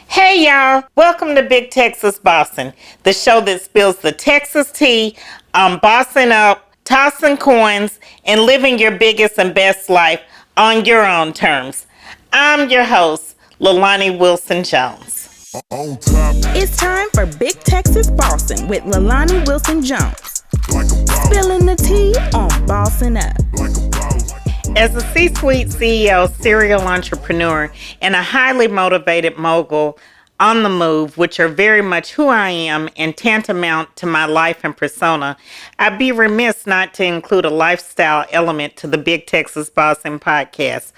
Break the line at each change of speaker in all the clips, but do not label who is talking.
Hey y'all, welcome to Big Texas Bossin, the show that spills the Texas tea on bossing up, tossing coins, and living your biggest and best life on your own terms. I'm your host, Lalanii Wilson Jones.
It's time for Big Texas Bossin with Lalanii Wilson Jones. Spilling the tea on Bossin Up.
As a C-suite CEO, serial entrepreneur, and a highly motivated mogul on the move, which are very much who I am and tantamount to my life and persona, I'd be remiss not to include a lifestyle element to the Big Texas Bossin podcast.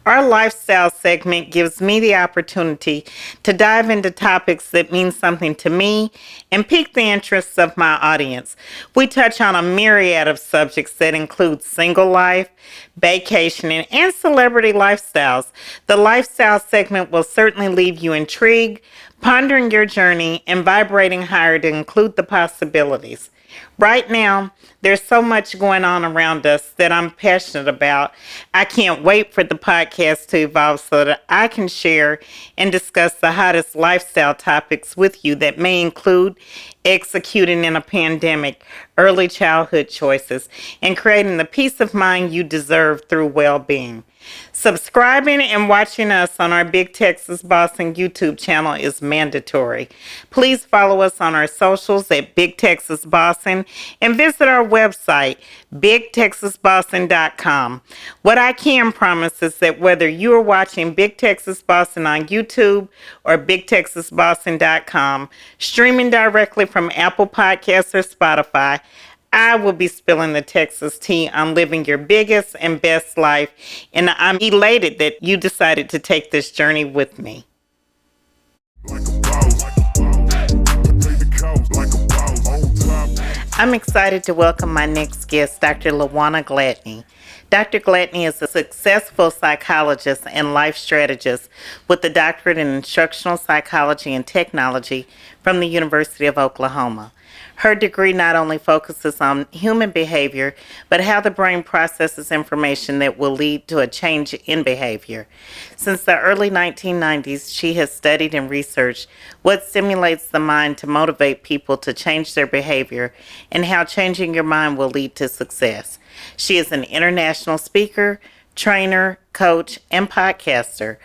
Our lifestyle segment gives me the opportunity to dive into topics that mean something to me and pique the interests of my audience. We touch on a myriad of subjects that include single life, vacationing, and celebrity lifestyles. The lifestyle segment will certainly leave you intrigued, pondering your journey, and vibrating higher to include the possibilities. Right now, there's so much going on around us that I'm passionate about. I can't wait for the podcast to evolve so that I can share and discuss the hottest lifestyle topics with you that may include executing in a pandemic, early childhood choices, and creating the peace of mind you deserve through well-being. Subscribing and watching us on our Big Texas Bossin YouTube channel is mandatory. Please follow us on our socials at Big Texas Bossin and visit our website, bigtexasbossin.com. What I can promise is that whether you are watching Big Texas Bossin on YouTube or bigtexasbossin.com, streaming directly from Apple Podcasts or Spotify, I will be spilling the Texas tea on living your biggest and best life, and I'm elated that you decided to take this journey with me. I'm excited to welcome my next guest, Dr. Lawana Gladney. Dr. Gladney is a successful psychologist and life strategist with a doctorate in instructional psychology and technology from the University of Oklahoma. Her degree not only focuses on human behavior, but how the brain processes information that will lead to a change in behavior. Since the early 1990s, she has studied and researched what stimulates the mind to motivate people to change their behavior and how changing your mind will lead to success. She is an international speaker, trainer, coach, and podcaster.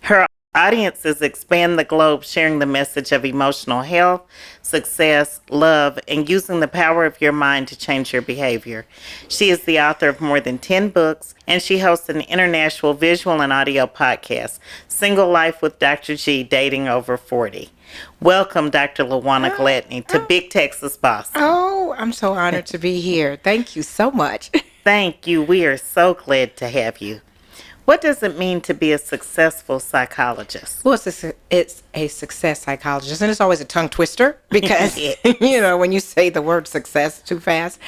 Her audiences expand the globe, sharing the message of emotional health, success, love, and using the power of your mind to change your behavior. She is the author of more than 10 books, and she hosts an international visual and audio podcast, Single Life with Dr. G, Dating Over 40. Welcome, Dr. Lawana Gladney, to Big Texas Bossin.
Oh, I'm so honored to be here. Thank you so much.
Thank you. We are so glad to have you. What does it mean to be a successful psychologist?
Well, it's a success psychologist, and it's always a tongue twister because, when you say the word success too fast.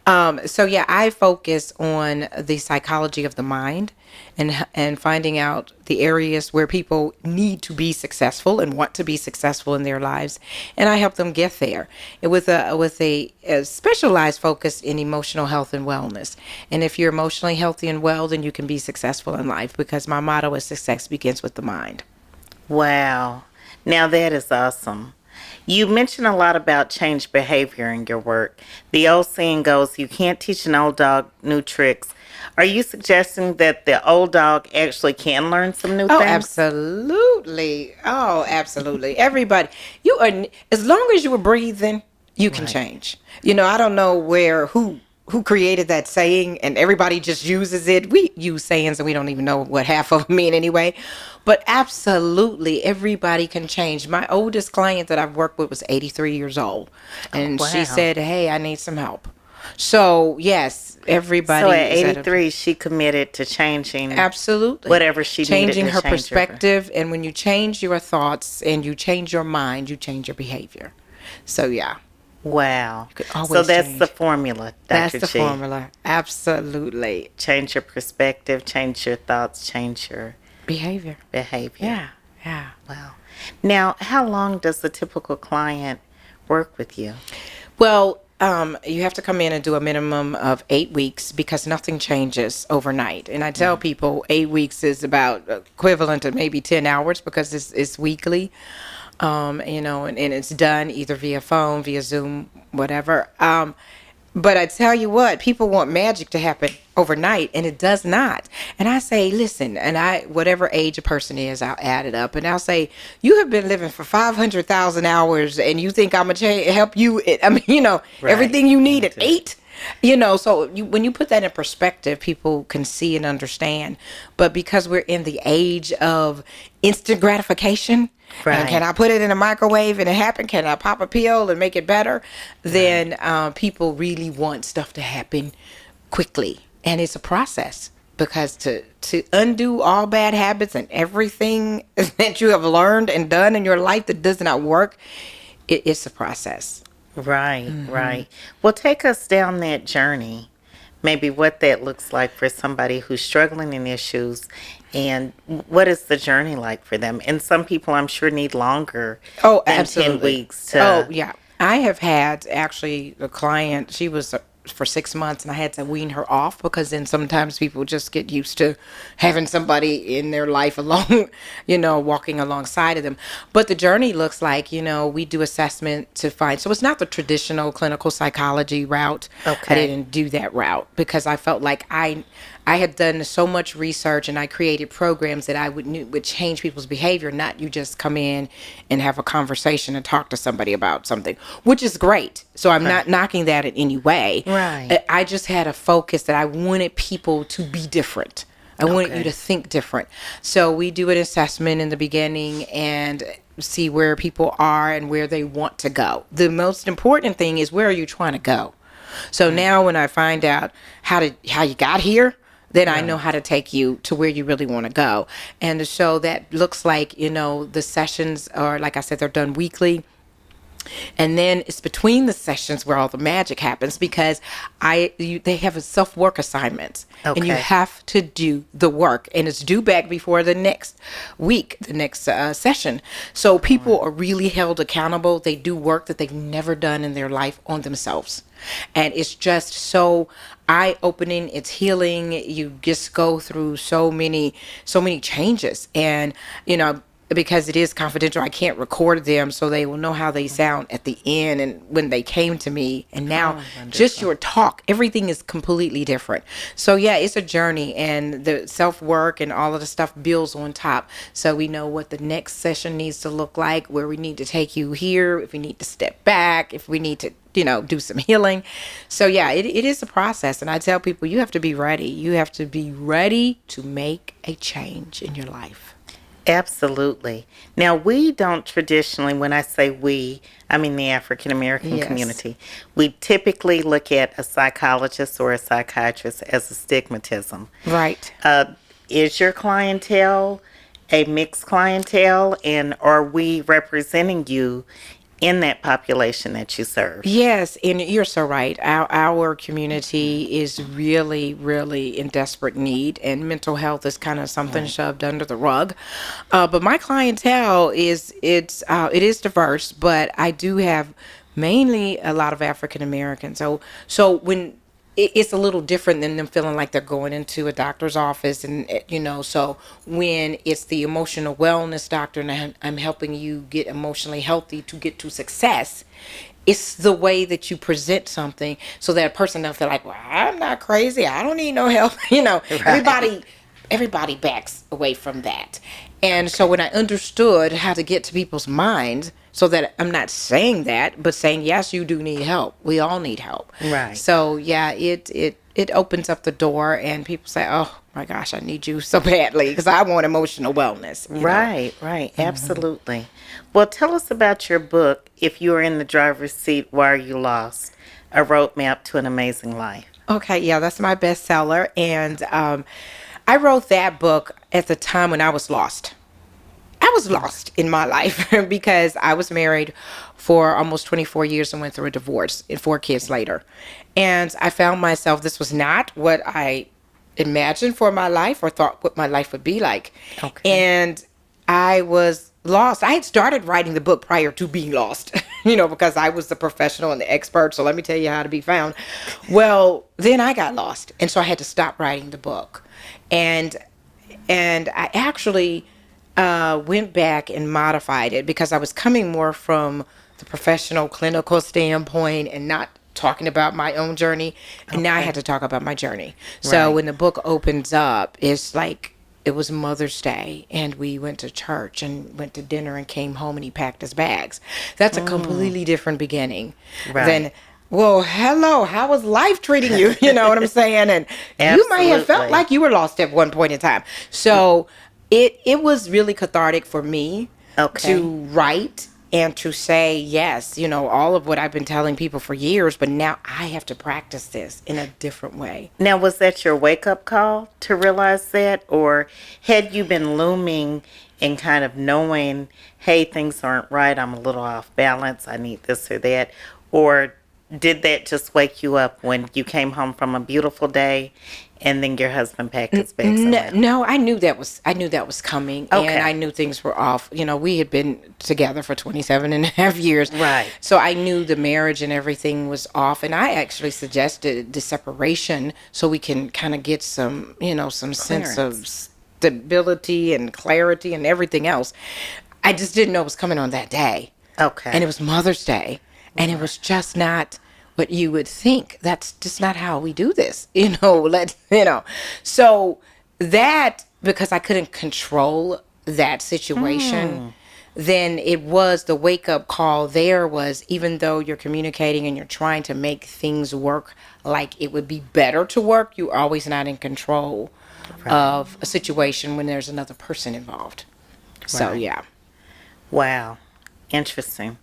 I focus on the psychology of the mind and finding out the areas where people need to be successful and want to be successful in their lives, and I help them get there. With a specialized focus in emotional health and wellness. And if you're emotionally healthy and well, then you can be successful in life, because my motto is success begins with the mind.
Wow. Now that is awesome. You mentioned a lot about change behavior in your work. The old saying goes, you can't teach an old dog new tricks. Are you suggesting that the old dog actually can learn some new things?
Absolutely. Oh, absolutely. Everybody, as long as you are breathing, you can change. I don't know who created that saying, and everybody just uses it. We use sayings and we don't even know what half of them mean anyway. But absolutely, everybody can change. My oldest client that I've worked with was 83 years old. And she said, hey, I need some help. So, yes, everybody.
So at 83, she committed to changing.
Absolutely.
Whatever she needed to change.
Changing her perspective. And when you change your thoughts and you change your mind, you change your behavior. So, yeah.
Wow. So that's
change.
The formula, Dr.
That's the formula. Absolutely.
Change your perspective, change your thoughts, change your
behavior. Yeah.
Wow. Now, how long does the typical client work with you?
Well, you have to come in and do a minimum of 8 weeks because nothing changes overnight. And I tell people 8 weeks is about equivalent to maybe 10 hours because it's weekly. And it's done either via phone, via Zoom, whatever. But I tell you what, people want magic to happen overnight, and it does not. And I say, listen, whatever age a person is, I'll add it up, and I'll say, you have been living for 500,000 hours, and you think I'm gonna help you?
Right.
Everything you need at 8. So when you put that in perspective, people can see and understand. But because we're in the age of instant gratification,
right.
and can I put it in a microwave and it happen? Can I pop a pill and make it better? Then people really want stuff to happen quickly. And it's a process because to undo all bad habits and everything that you have learned and done in your life that does not work, it's a process.
Right, right. Well, take us down that journey, maybe what that looks like for somebody who's struggling in issues, and what is the journey like for them? And some people, I'm sure, need longer than
absolutely.
10 weeks. To,
Oh, yeah. I have had actually a client, she was for 6 months, and I had to wean her off because then sometimes people just get used to having somebody in their life along, walking alongside of them. But the journey looks like, we do assessment to find, so it's not the traditional clinical psychology route.
Okay.
I didn't do that route because I felt like I had done so much research and I created programs that I would change people's behavior, not you just come in and have a conversation and talk to somebody about something, which is great. So I'm not knocking that in any way.
Right.
I just had a focus that I wanted people to be different. I wanted you to think different. So we do an assessment in the beginning and see where people are and where they want to go. The most important thing is, where are you trying to go? So now when I find out how you got here, then I know how to take you to where you really want to go. And so that looks like, the sessions are, like I said, they're done weekly. And then it's between the sessions where all the magic happens because they have a self-work assignment.
Okay.
And you have to do the work. And it's due back before the next week, the next session. So people are really held accountable. They do work that they've never done in their life on themselves. And it's just so eye-opening. It's healing. You just go through so many changes. And, because it is confidential, I can't record them, so they will know how they sound at the end and when they came to me. And now just your talk, everything is completely different. So yeah, it's a journey, and the self-work and all of the stuff builds on top. So we know what the next session needs to look like, where we need to take you here, if we need to step back, if we need to do some healing. So yeah, it is a process. And I tell people, you have to be ready. You have to be ready to make a change in your life.
Absolutely. Now, we don't traditionally, when I say we, I mean the African American community, we typically look at a psychologist or a psychiatrist as a stigmatism.
Right.
Is your clientele a mixed clientele, and are we representing you in that population that you serve?
Yes, and you're so right. Our community is really, really in desperate need, and mental health is kind of something shoved under the rug. But my clientele it is diverse, but I do have mainly a lot of African Americans. So when it's a little different than them feeling like they're going into a doctor's office, and so when it's the emotional wellness doctor and I'm helping you get emotionally healthy to get to success, it's the way that you present something so that a person doesn't feel like, well, I'm not crazy, I don't need no help.
Right.
Everybody backs away from that. And so when I understood how to get to people's minds, so that I'm not saying that, but saying, yes, you do need help. We all need help.
Right.
So yeah, it opens up the door, and people say, oh my gosh, I need you so badly because I want emotional wellness.
Right. Absolutely. Well, tell us about your book, If You Are in the Driver's Seat, Why Are You Lost? A Roadmap to an Amazing Life.
Okay, yeah, that's my bestseller. And I wrote that book at the time when I was lost. I was lost in my life because I was married for almost 24 years and went through a divorce and 4 kids later. And I found myself, this was not what I imagined for my life or thought what my life would be like.
Okay.
And I was lost. I had started writing the book prior to being lost. because I was the professional and the expert. So let me tell you how to be found. Well, then I got lost. And so I had to stop writing the book. And I actually went back and modified it because I was coming more from the professional clinical standpoint and not talking about my own journey. And now I had to talk about my journey. So when the book opens up, it's like, it was Mother's Day, and we went to church and went to dinner and came home, and he packed his bags. That's a completely different beginning than, well, hello, how was life treating you? You know what I'm saying? And you might have felt like you were lost at one point in time. So it was really cathartic for me to write and to say, yes, all of what I've been telling people for years, but now I have to practice this in a different way.
Now, was that your wake-up call to realize that? Or had you been looming and kind of knowing, hey, things aren't right, I'm a little off balance, I need this or that? Or did that just wake you up when you came home from a beautiful day and then your husband packed his bags?
No, I knew that was coming, and I knew things were off. We had been together for 27 and a half years.
Right.
So I knew the marriage and everything was off, and I actually suggested the separation so we can kind of get some, some sense of stability and clarity and everything else. I just didn't know it was coming on that day.
Okay.
And it was Mother's Day, and it was just not what you would think. That's just not how we do this, So that, because I couldn't control that situation, then it was the wake-up call there was, even though you're communicating and you're trying to make things work like it would be better to work, you're always not in control of a situation when there's another person involved. So, yeah.
Wow. Interesting.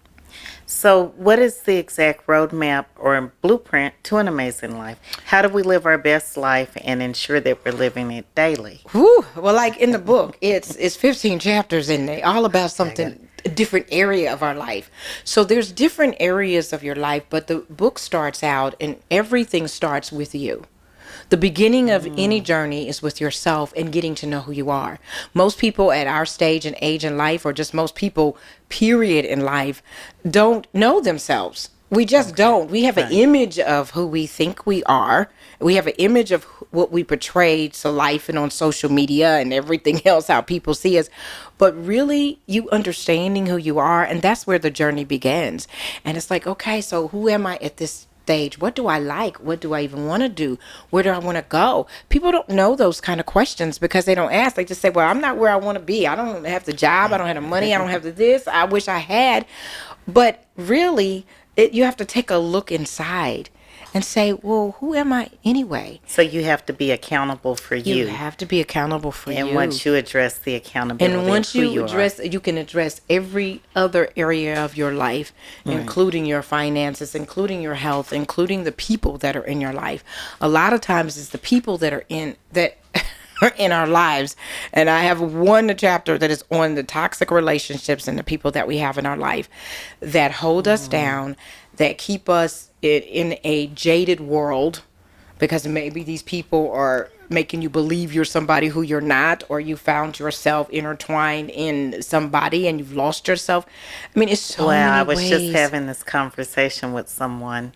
So what is the exact roadmap or blueprint to an amazing life? How do we live our best life and ensure that we're living it daily?
Whew. Well, like in the book, it's 15 chapters in there, all about something, a different area of our life. So there's different areas of your life, but the book starts out and everything starts with you. The beginning of any journey is with yourself and getting to know who you are. Most people at our stage and age in life, or just most people, period, in life, don't know themselves. We just don't. We have an image of who we think we are. We have an image of what we portray to life and on social media and everything else, how people see us. But really, you understanding who you are, and that's where the journey begins. And it's like, okay, so who am I at this stage? What do I like? What do I even want to do? Where do I want to go? People don't know those kind of questions because they don't ask. They just say, well, I'm not where I want to be. I don't have the job. I don't have the money. I don't have the this. I wish I had. But really, you have to take a look inside and say, well, who am I anyway?
So you have to be accountable for you.
You have to be accountable for you.
And once you address the accountability,
and once
of who
you address, you can address every other area of your life, including your finances, including your health, including the people that are in your life. A lot of times, it's the people that are in our lives. And I have one chapter that is on the toxic relationships and the people that we have in our life that hold us down, that keep us in a jaded world, because maybe these people are making you believe you're somebody who you're not, or you found yourself intertwined in somebody and you've lost yourself. I mean, it's so many
I was
ways.
just having this conversation with someone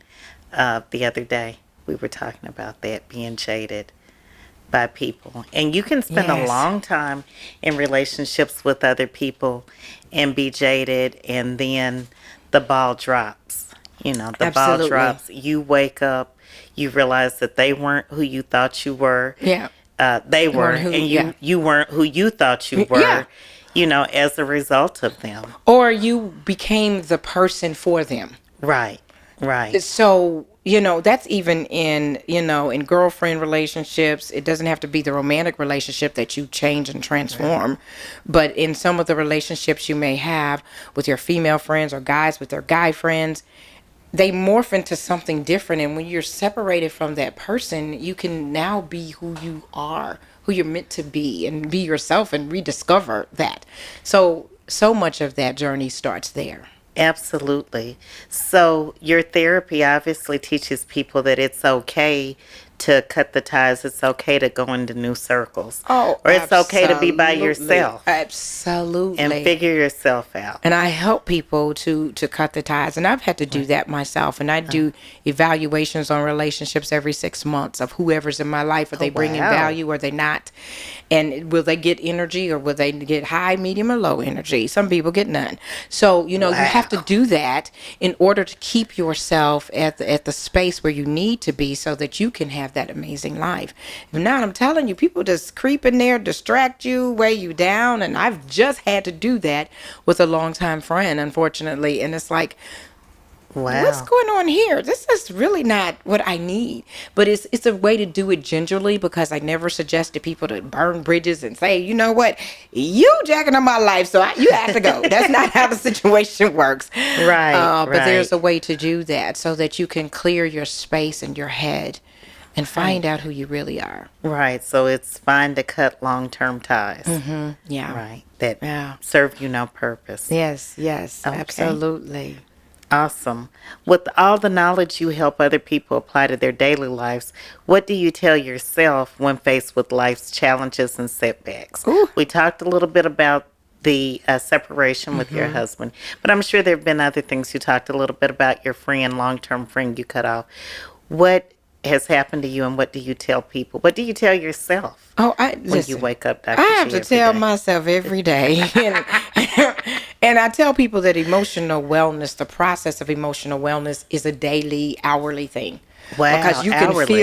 the other day. We were talking about that, being jaded by people. And you can spend a long time in relationships with other people and be jaded, and then the ball drops. The ball drops. You wake up, you realize that they weren't who you thought you were.
Yeah.
They were, and you weren't who you thought you were, as a result of them.
Or you became the person for them.
Right.
So, that's even in girlfriend relationships. It doesn't have to be the romantic relationship that you change and transform. Right. But in some of the relationships you may have with your female friends or guys with their guy friends, they morph into something different. And when you're separated from that person, you can now be who you are, who you're meant to be, and be yourself and rediscover that. So much of that journey starts there.
Absolutely. So your therapy obviously teaches people that it's okay to cut the ties. It's okay to go into new circles.
Oh,
or it's okay to be by
absolutely.
yourself
Absolutely.
and figure yourself out.
And I help people to cut the ties. And I've had to do that myself. And I do evaluations on relationships every 6 months of whoever's in my life. Are they bringing
wow.
value or are they not? And will they get energy or will they get high, medium, or low energy? Some people get none. So, you have to do that in order to keep yourself at the space where you need to be so that you can have that amazing life. If not, I'm telling you, people just creep in there, distract you, weigh you down. And I've just had to do that with a longtime friend, unfortunately. And it's like,
Wow.
what's going on here? This is really not what I need. But it's a way to do it gingerly, because I never suggest to people to burn bridges and say, you know what, you jacking up my life, so you have to go. That's not how the situation works.
Right,
But there's a way to do that so that you can clear your space in your head and find out who you really are.
Right. So it's fine to cut long-term ties.
Yeah.
Right. That serve you no purpose.
Yes,
Okay.
absolutely.
Awesome. With all the knowledge you help other people apply to their daily lives, what do you tell yourself when faced with life's challenges and setbacks?
Ooh.
We talked a little bit about the separation with your husband, but I'm sure there have been other things. You talked a little bit about your friend, long-term friend you cut off. What has happened to you, and what do you tell people? What do you tell yourself when you wake up, Dr.
I have
G,
to tell
day?
myself every day. And I tell people that emotional wellness, the process of emotional wellness, is a daily, hourly thing.
Wow,
Because you can
hourly.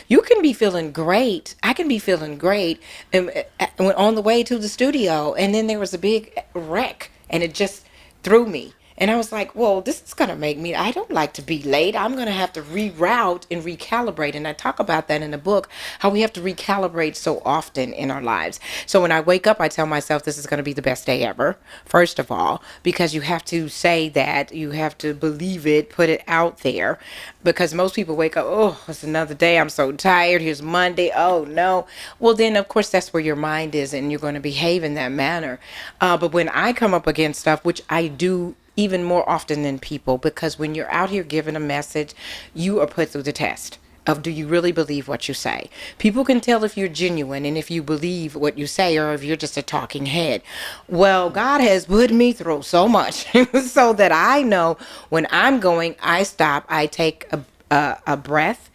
you can be feeling great. I can be feeling great and on the way to the studio, and then there was a big wreck, and it just threw me. And I was like, well, this is going to make me, I don't like to be late. I'm going to have to reroute and recalibrate. And I talk about that in the book, how we have to recalibrate so often in our lives. So when I wake up, I tell myself this is going to be the best day ever, first of all, because you have to say that, you have to believe it, put it out there. Because most people wake up, oh, it's another day. I'm so tired. Here's Monday. Oh, no. Well, then, of course, that's where your mind is, and you're going to behave in that manner. But when I come up against stuff, which I do even more often than people, because when you're out here giving a message, you are put through the test of, do you really believe what you say? People can tell if you're genuine and if you believe what you say, or if you're just a talking head. Well, God has put me through so much so that I know when I'm going, I stop, I take a breath,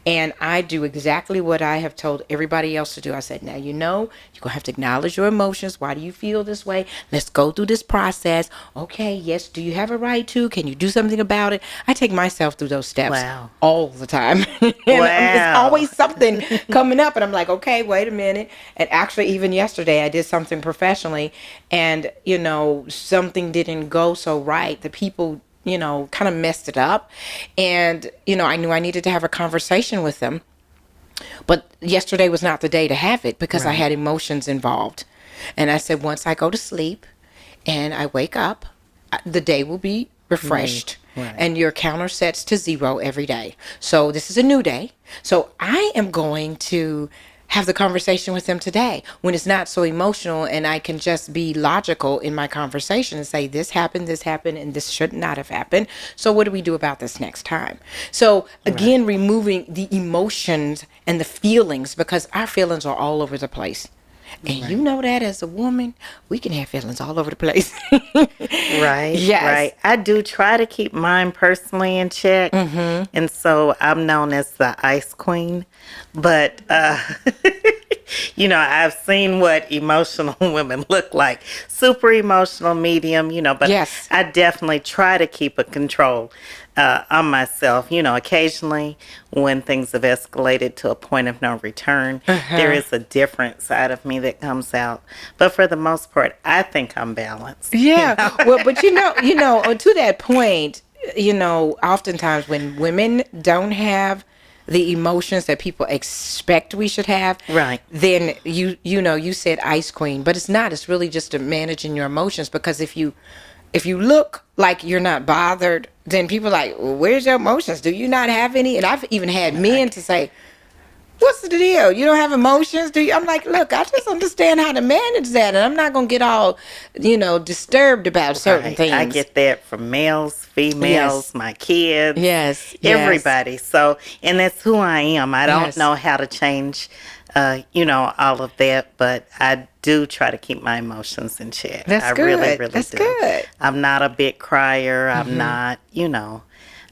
and I do exactly what I have told everybody else to do. I said, now, you're going to have to acknowledge your emotions. Why do you feel this way? Let's go through this process. Okay, yes, do you have a right to? Can you do something about it? I take myself through those steps all the time. And it's always something coming up. And I'm like, okay, wait a minute. And actually, even yesterday, I did something professionally. And, something didn't go so right. The people kind of messed it up. And, I knew I needed to have a conversation with them. But yesterday was not the day to have it, because I had emotions involved. And I said, once I go to sleep and I wake up, the day will be refreshed. Right. And your counter sets to 0 every day. So this is a new day. So I am going to have the conversation with them today when it's not so emotional, and I can just be logical in my conversation and say, this happened, and this should not have happened. So what do we do about this next time? So again, removing the emotions and the feelings, because our feelings are all over the place. And you know that as a woman, we can have feelings all over the place.
Right.
Yes.
Right. I do try to keep mine personally in check. And so I'm known as the ice queen. But, I've seen what emotional women look like. Super emotional, medium, but I definitely try to keep a control on myself. Occasionally when things have escalated to a point of no return, there is a different side of me that comes out. But for the most part, I think I'm balanced.
Yeah. Well, but to that point, oftentimes when women don't have the emotions that people expect we should have,
right,
then you said ice queen, but it's not. It's really just managing your emotions, because if you look like you're not bothered, then people are like, well, where's your emotions? Do you not have any? And I've even had men to say, what's the deal? You don't have emotions, do you? I'm like, look, I just understand how to manage that, and I'm not gonna get all, disturbed about certain things.
I get that from males, females, my kids, everybody. So, and that's who I am. I don't know how to change, all of that, but I do try to keep my emotions in check.
That's good.
Really, really
That's
do.
good.
I'm not a big crier. I'm not,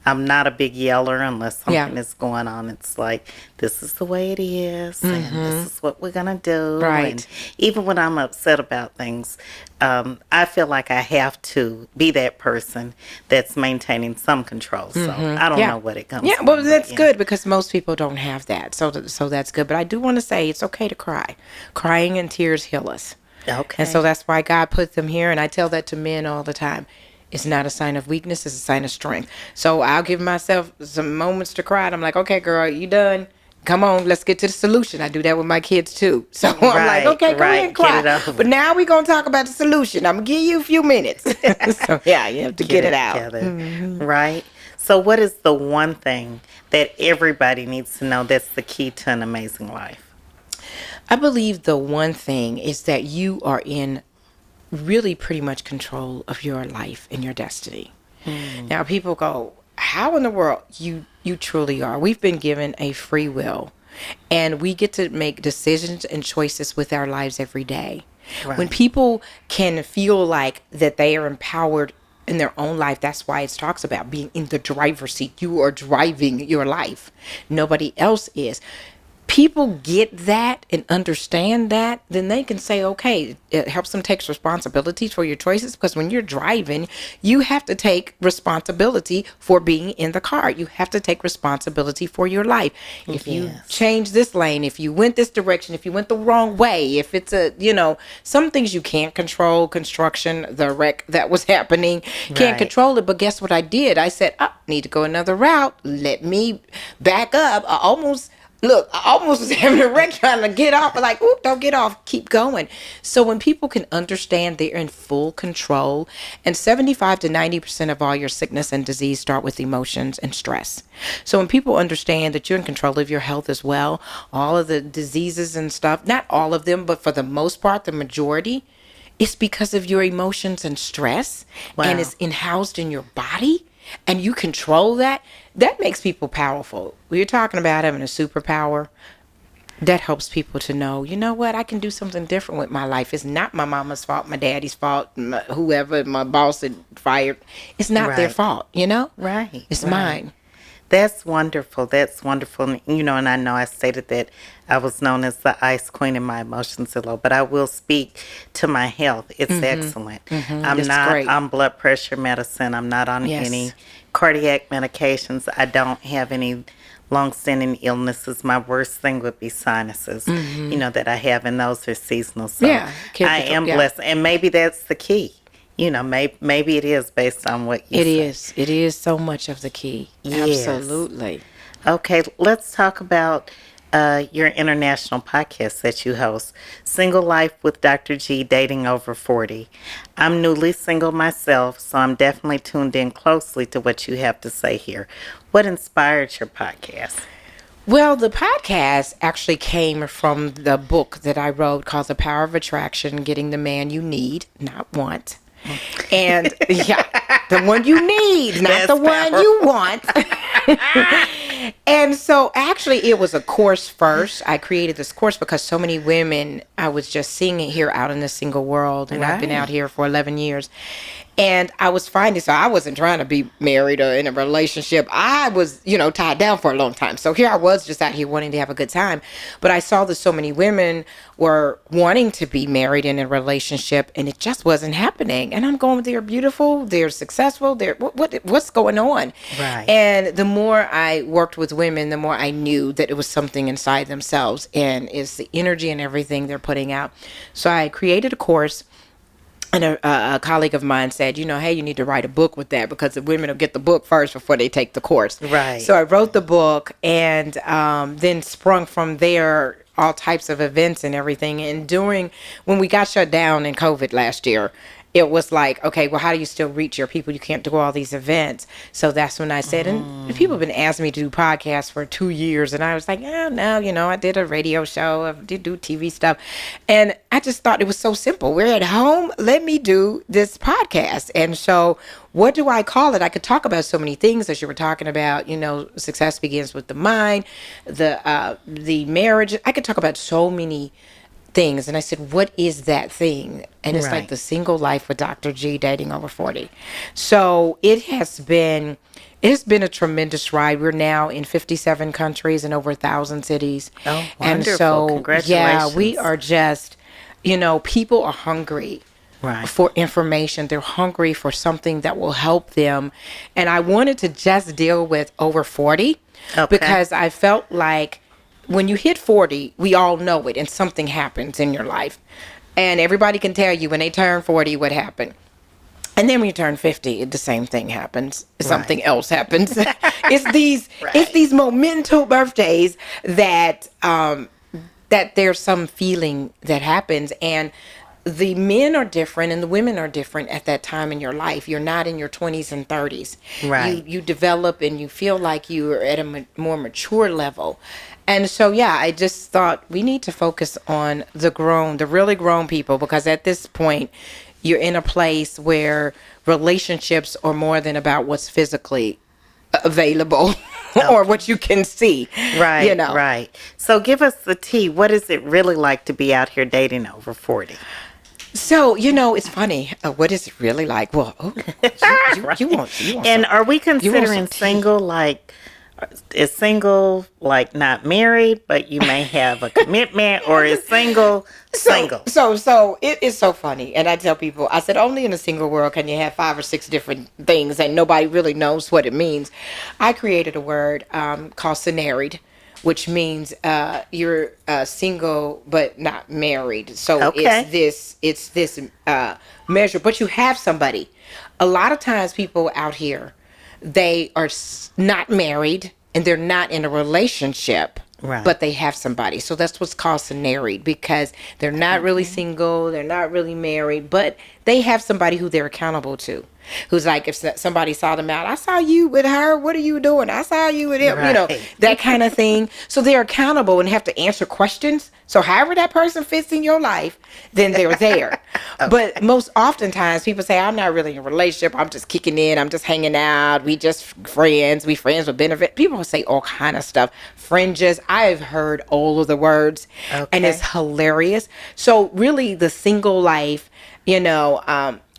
I'm not a big yeller unless something is going on. It's like, this is the way it is, and this is what we're going to do.
Right.
And even when I'm upset about things, I feel like I have to be that person that's maintaining some control. So I don't know what it comes from.
Yeah, well, that's good because most people don't have that. So that's good. But I do want to say it's okay to cry. Crying and tears heal us.
Okay.
And so that's why God put them here. And I tell that to men all the time. It's not a sign of weakness. It's a sign of strength. So I'll give myself some moments to cry. And I'm like, okay, girl, you done? Come on, let's get to the solution. I do that with my kids, too. So I'm like, okay, go ahead and cry. But now we're going to talk about the solution. I'm going to give you a few minutes. So, yeah, you have to get it out.
Right. So what is the one thing that everybody needs to know that's the key to an amazing life?
I believe the one thing is that you are in really pretty much control of your life and your destiny. Now people go, how in the world? You truly are. We've been given a free will, and we get to make decisions and choices with our lives every day. Right. When people can feel like that they are empowered in their own life, that's why it talks about being in the driver's seat. You are driving your life. Nobody else is. People get that and understand that, then they can say, okay, it helps them take responsibility for your choices, because when you're driving, you have to take responsibility for being in the car. You have to take responsibility for your life. If you change this lane, if you went this direction, if you went the wrong way, if it's some things you can't control, construction, the wreck that was happening, can't control it. But guess what I did? I said, need to go another route. Let me back up. I almost was having a wreck trying to get off. I'm like, oop, don't get off. Keep going. So when people can understand they're in full control, and 75 to 90% of all your sickness and disease start with emotions and stress. So when people understand that you're in control of your health as well, all of the diseases and stuff, not all of them, but for the most part, the majority, it's because of your emotions and stress. Wow. And it's housed in your body. And you control that makes people powerful. When you're talking about having a superpower, that helps people to know, you know what, I can do something different with my life. It's not my mama's fault, my daddy's fault, whoever, my boss had fired. It's not their fault, Right. It's mine.
That's wonderful. That's wonderful. And I know I stated that I was known as the ice queen and my emotions are low, but I will speak to my health. It's excellent. I'm not on blood pressure medicine. I'm not on any cardiac medications. I don't have any long-standing illnesses. My worst thing would be sinuses, that I have, and those are seasonal. So I am blessed. And maybe that's the key. Maybe it is based on what you say.
It is so much of the key. Yes. Absolutely.
Okay, let's talk about your international podcast that you host, Single Life with Dr. G, Dating Over 40. I'm newly single myself, so I'm definitely tuned in closely to what you have to say here. What inspired your podcast?
Well, the podcast actually came from the book that I wrote called The Power of Attraction, Getting the Man You Need, Not Want. And the one you need, not the one you want. And so actually it was a course first. I created this course because so many women, I was just seeing it here out in the single world. And I've been out here for 11 years. And I was finding, so I wasn't trying to be married or in a relationship. I was, tied down for a long time. So here I was just out here wanting to have a good time. But I saw that so many women were wanting to be married in a relationship, and it just wasn't happening. And I'm going, they're beautiful, they're successful, what's going on?
Right.
And the more I worked with women, the more I knew that it was something inside themselves, and it's the energy and everything they're putting out. So I created a course. And a colleague of mine said, hey, you need to write a book with that, because the women will get the book first before they take the course.
Right.
So I wrote the book, and then sprung from there all types of events and everything. And when we got shut down in COVID last year, it was like, okay, well, how do you still reach your people? You can't do all these events. So that's when I said, and people have been asking me to do podcasts for 2 years. And I was like, oh, no, I did a radio show. I did do TV stuff. And I just thought it was so simple. We're at home. Let me do this podcast. And so what do I call it? I could talk about so many things, as you were talking about, success begins with the mind, the marriage. I could talk about so many things. And I said, what is that thing? And it's like the single life with Dr. G, dating over 40. So it's been a tremendous ride. We're now in 57 countries and over 1,000 cities.
Oh, wonderful.
And so,
congratulations.
yeah, we are just, people are hungry for information. They're hungry for something that will help them. And I wanted to just deal with over 40 because I felt like when you hit 40, we all know it, and something happens in your life. And everybody can tell you when they turn 40 what happened. And then when you turn 50, the same thing happens. Something else happens. It's these memento birthdays that there's some feeling that happens. And the men are different and the women are different at that time in your life. You're not in your 20s and 30s.
Right.
You develop and you feel like you are at a more mature level. And so, I just thought we need to focus on the really grown people, because at this point, you're in a place where relationships are more than about what's physically available or what you can see.
Right, right. So give us the tea. What is it really like to be out here dating over 40?
So, it's funny. What is it really like? Well, you want
and are we considering single like... Is single like not married, but you may have a commitment, or is single?
So it is so funny. And I tell people, I said, only in a single world can you have 5 or 6 different things and nobody really knows what it means. I created a word called synaried, which means you're single but not married. So it's this measure, but you have somebody. A lot of times people out here, they are not married and they're not in a relationship, but they have somebody. So that's what's called synaried, because they're not really single, they're not really married, but they have somebody who they're accountable to. Who's like, if somebody saw them out, I saw you with her, what are you doing? I saw you with him, that kind of thing. So they're accountable and have to answer questions. So however that person fits in your life, then they're there. But most oftentimes people say, I'm not really in a relationship. I'm just kicking in. I'm just hanging out. We just friends. We friends with benefit. People say all kind of stuff. Fringes. I've heard all of the words and it's hilarious. So really the single life,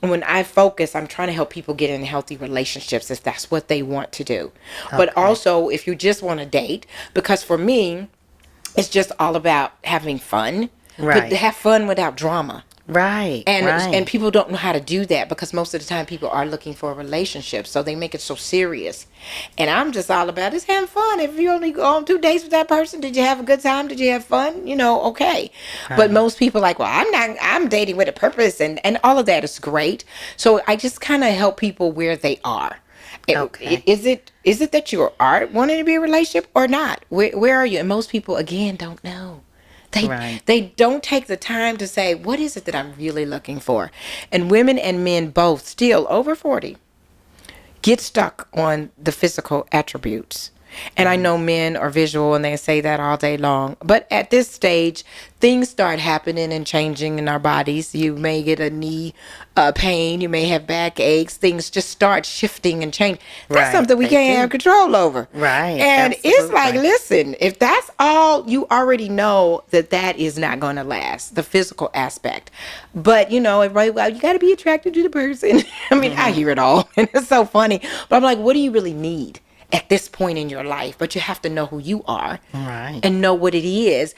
when I focus, I'm trying to help people get in healthy relationships if that's what they want to do. But also if you just want to date, because for me, it's just all about having fun, but to have fun without drama.
Right.
And people don't know how to do that, because most of the time people are looking for a relationship. So they make it so serious. And I'm just all about just having fun. If you only go on 2 dates with that person, did you have a good time? Did you have fun? Okay. But most people are like, well, I'm dating with a purpose, and all of that is great. So I just kind of help people where they are. Okay. Is it that you are wanting to be in a relationship or not? Where are you? And most people, again, don't know. They don't take the time to say, what is it that I'm really looking for? And women and men both, still over 40, get stuck on the physical attributes. And I know men are visual and they say that all day long. But at this stage, things start happening and changing in our bodies. You may get a knee pain. You may have back aches. Things just start shifting and changing. That's something we can't have control over.
Right.
And it's like, listen, if that's all, you already know that is not going to last, the physical aspect. But, everybody, well, you got to be attracted to the person. I mean, I hear it all. And it's so funny. But I'm like, what do you really need at this point in your life? But you have to know who you are and know what it is.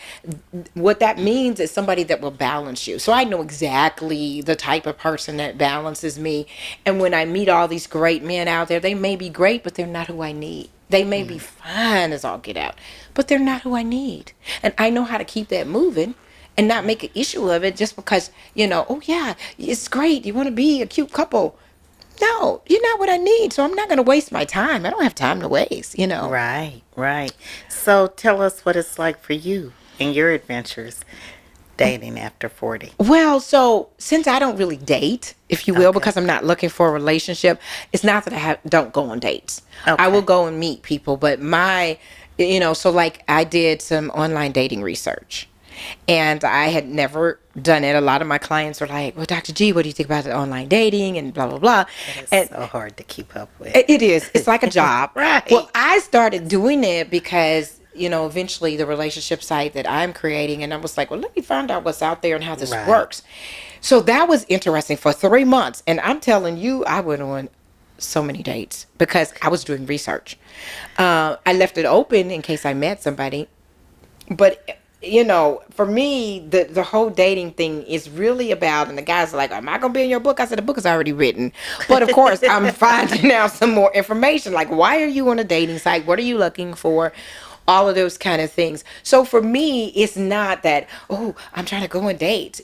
What that means is somebody that will balance you. So I know exactly the type of person that balances me. And when I meet all these great men out there, they may be great, but they're not who I need. They may be fine as all get out, but they're not who I need. And I know how to keep that moving and not make an issue of it just because, oh yeah, it's great. You want to be a cute couple. No, you're not what I need, so I'm not going to waste my time. I don't have time to waste,
Right. So tell us what it's like for you in your adventures. dating after 40?
Well, so since I don't really date, if you will, because I'm not looking for a relationship, it's not that don't go on dates.
Okay.
I will go and meet people, but so like I did some online dating research. And I had never done it. A lot of my clients were like, well, Dr. G, what do you think about the online dating and blah, blah, blah.
It's so hard to keep up with.
It is. It's like a job.
Right.
Well, I started doing it because, eventually the relationship site that I'm creating, and I was like, well, let me find out what's out there and how this works. So that was interesting for 3 months. And I'm telling you, I went on so many dates because I was doing research. I left it open in case I met somebody. But for me, the whole dating thing is really about, and the guys are like, am I going to be in your book? I said, the book is already written. But of course, I'm finding out some more information. Like, why are you on a dating site? What are you looking for? All of those kind of things. So for me, it's not that, oh, I'm trying to go on dates.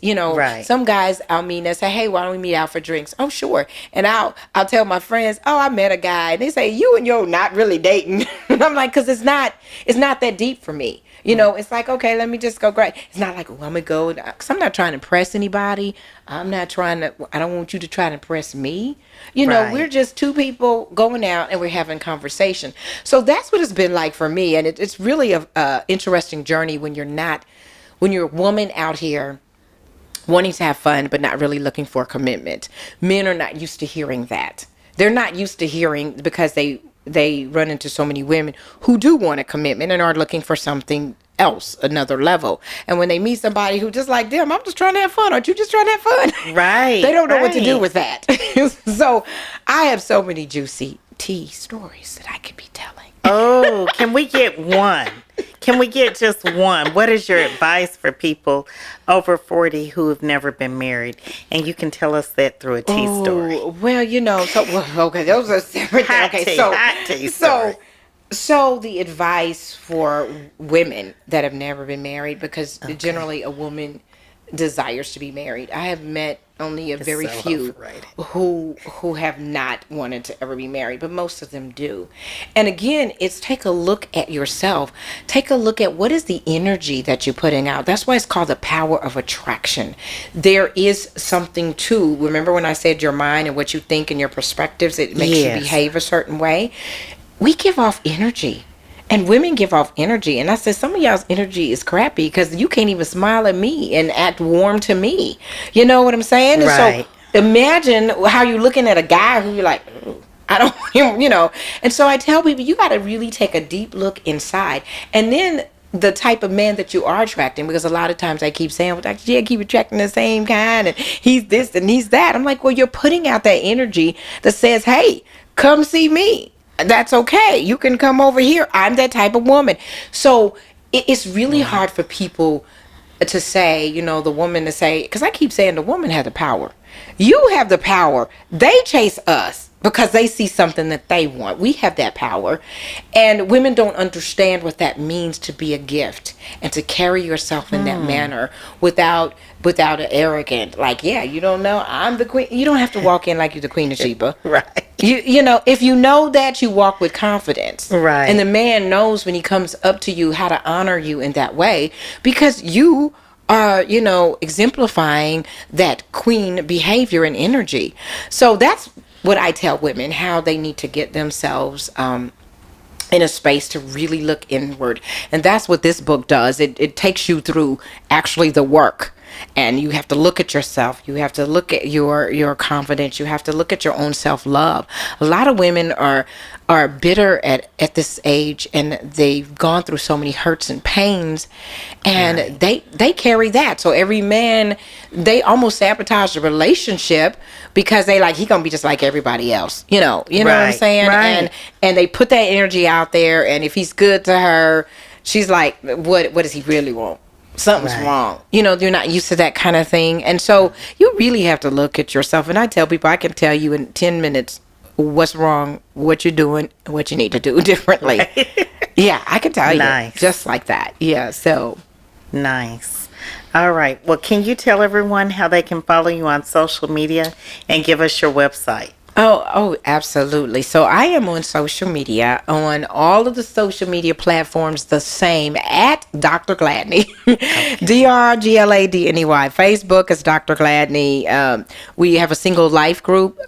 Some guys I'll meet and say, hey, why don't we meet out for drinks? Oh, sure. And I'll tell my friends, oh, I met a guy. And they say, you and yo not really dating. And I'm like, because it's not that deep for me. It's like, okay, let me just go. Great. It's not like, oh, I'm going to go. Because I'm not trying to impress anybody. I don't want you to try to impress me. We're just two people going out and we're having conversation. So that's what it's been like for me. And it's really a interesting journey when you're a woman out here wanting to have fun, but not really looking for a commitment. Men are not used to hearing that. They're not used to hearing because they run into so many women who do want a commitment and are looking for something else, another level. And when they meet somebody who just like them, I'm just trying to have fun. Aren't you just trying to have fun?
Right.
They don't know what to do with that. So I have so many juicy tea stories that I could be telling.
Oh, can we get one? Can we get just one? What is your advice for people over 40 who have never been married? And you can tell us that through a tea story.
Well, okay, those are separate things.
Hot tea story.
So the advice for women that have never been married, because generally a woman desires to be married. I have met only a very few who have not wanted to ever be married, but most of them do. And again, it's take a look at yourself. Take a look at what is the energy that you're putting out. That's why it's called the power of attraction. There is something to, remember when I said your mind and what you think and your perspectives, it makes you behave a certain way. We give off energy. And women give off energy. And I said, some of y'all's energy is crappy because you can't even smile at me and act warm to me. You know what I'm saying? And so imagine how you're looking at a guy who you're like, I don't, And so I tell people, you got to really take a deep look inside. And then the type of man that you are attracting, because a lot of times I keep saying, well, Dr. G, I keep attracting the same kind, and he's this and he's that. I'm like, well, you're putting out that energy that says, hey, come see me. That's okay. You can come over here. I'm that type of woman. So it's really hard for people to say, the woman to say, because I keep saying the woman has the power. You have the power. They chase us because they see something that they want. We have that power. And women don't understand what that means to be a gift and to carry yourself in that manner without an arrogant, like, you don't know, I'm the queen. You don't have to walk in like you're the Queen of Sheba.
Right.
If you know that, you walk with confidence.
Right.
And the man knows when he comes up to you how to honor you in that way, because you are, exemplifying that queen behavior and energy. So that's what I tell women, how they need to get themselves in a space to really look inward. And that's what this book does. It takes you through actually the work. And you have to look at yourself. You have to look at your confidence. You have to look at your own self-love. A lot of women are bitter at this age, and they've gone through so many hurts and pains, and they carry that. So every man, they almost sabotage the relationship because they like, he gonna be just like everybody else. You know what I'm saying?
Right.
And they put that energy out there, and if he's good to her, she's like, what does he really want? Something's wrong. You're not used to that kind of thing. And so you really have to look at yourself. And I tell people, I can tell you in 10 minutes what's wrong, what you're doing, what you need to do differently. Yeah, I can tell you just like that. Yeah, so.
Nice. All right. Well, can you tell everyone how they can follow you on social media and give us your website?
Absolutely. So I am on social media, on all of the social media platforms, the same at Dr. Gladney, DrGladney. Facebook is Dr. Gladney. We have a single life group.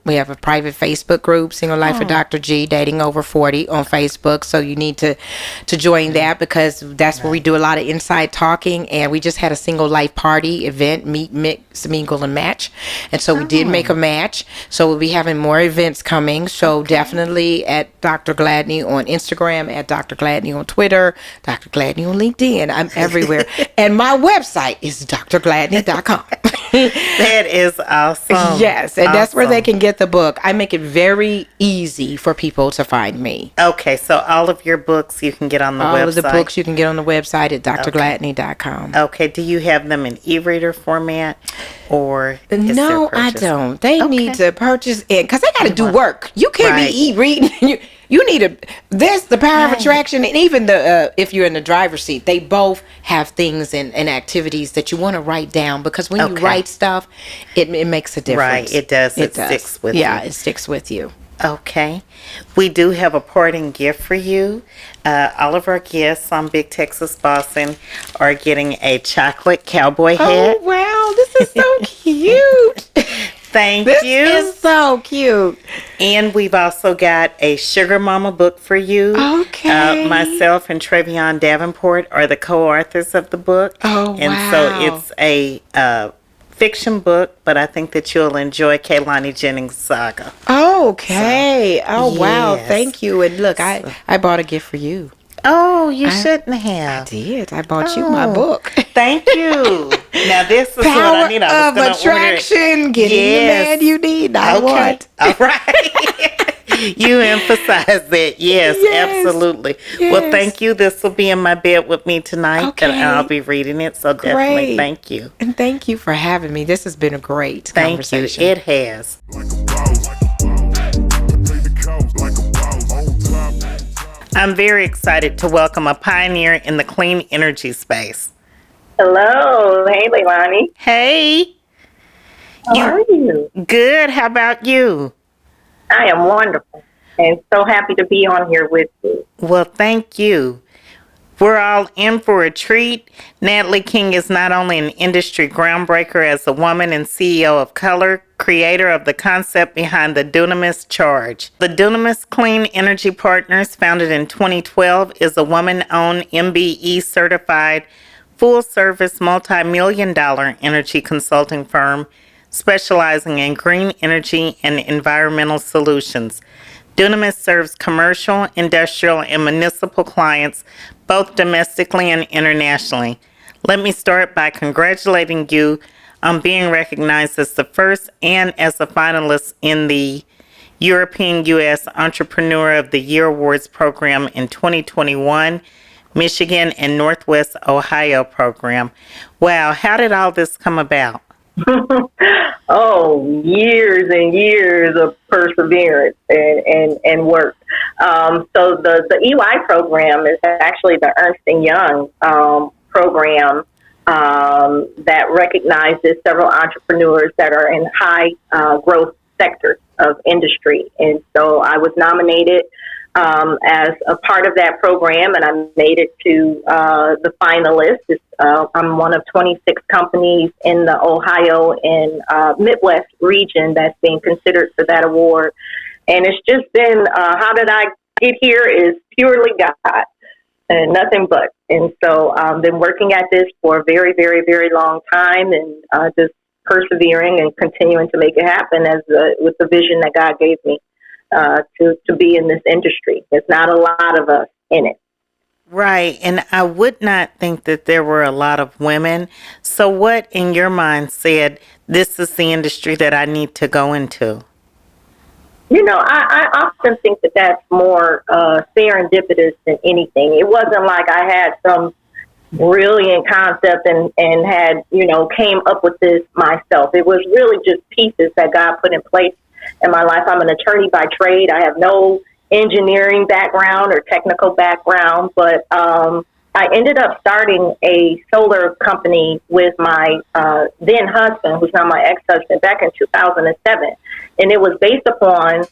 We have a private Facebook group, Single Life for Dr. G, Dating Over 40 on Facebook. So you need to join that, because that's where we do a lot of inside talking. And we just had a single life party event, meet, mix, mingle, and match. And so we did make a match. So we'll be having more events coming. So definitely at Dr. Gladney on Instagram, at Dr. Gladney on Twitter, Dr. Gladney on LinkedIn. I'm everywhere. And my website is drgladney.com.
That is awesome.
Yes, and that's where they can get the book. I make it very easy for people to find me.
Okay, so all of your books you can get on the website.
All of the books you can get on the website at drgladney.com.
Okay, do you have them in e-reader format, or is
No,
there
I
purchase?
don't. They need to purchase it, because they got to do work. You can't
Right.
be reading. You need the power of attraction, and even if you're in the driver's seat, they both have things and activities that you want to write down, because when you write stuff, it makes a difference.
Right, it does. It sticks with you.
Yeah, it sticks with you.
Okay. We do have a parting gift for you. All of our guests on Big Texas Bossin are getting a chocolate cowboy hat.
Oh, wow. This is so cute.
Thank
This
you.
is so cute.
And we've also got a Sugar Mama book for you.
Okay.
Myself and Trevion Davenport are the co-authors of the book.
Oh,
and
wow.
so it's a fiction book, but I think that you'll enjoy Kaylani Jennings' saga.
Okay. Oh, wow.
yes.
Thank you. And look, I bought a gift for you.
Oh, you shouldn't have.
I did. I bought you my book.
Thank you. Now this is what I need. I
Of
was gonna
attraction, getting the man you need. I want.
All right. You emphasize that. Yes,
Yes.
absolutely.
Yes.
Well, thank you. This will be in my bed with me tonight, and
Okay.
I'll be reading it. So definitely
Great.
thank you.
And thank you for having me. This has been a great
Thank you.
conversation.
It has. I'm very excited to welcome a pioneer in the clean energy space.
Hello. Hey, Lalanii.
Hey.
How are you?
Good. How about you?
I am wonderful and so happy to be on here with you.
Well, thank you. We're all in for a treat. Natalie King is not only an industry groundbreaker as a woman and CEO of color, creator of the concept behind the Dunamis charge. The Dunamis Clean Energy Partners, founded in 2012, is a woman-owned MBE certified full-service multi-million-dollar energy consulting firm specializing in green energy and environmental solutions. Dunamis serves commercial, industrial, and municipal clients, both domestically and internationally. Let me start by congratulating you on being recognized as the first and as a finalist in the European U.S. Entrepreneur of the Year Awards program in 2021, Michigan and Northwest Ohio program. Wow, how did all this come about?
Oh, years and years of perseverance and work. So the EY program is actually the Ernst & Young program that recognizes several entrepreneurs that are in high growth sectors of industry. And so I was nominated as a part of that program, and I made it to the finalists. I'm one of 26 companies in the Ohio and Midwest region that's being considered for that award. And it's just been, how did I get here is purely God and nothing but. And so I've been working at this for a very, very, very long time, and just persevering and continuing to make it happen with the vision that God gave me. To be in this industry. There's not a lot of us in it.
Right. And I would not think that there were a lot of women. So what in your mind said, this is the industry that I need to go into?
You know, I often think that that's more serendipitous than anything. It wasn't like I had some brilliant concept and had, came up with this myself. It was really just pieces that God put in place in my life. I'm an attorney by trade. I have no engineering background or technical background, but I ended up starting a solar company with my then husband, who's now my ex-husband, back in 2007. And it was based upon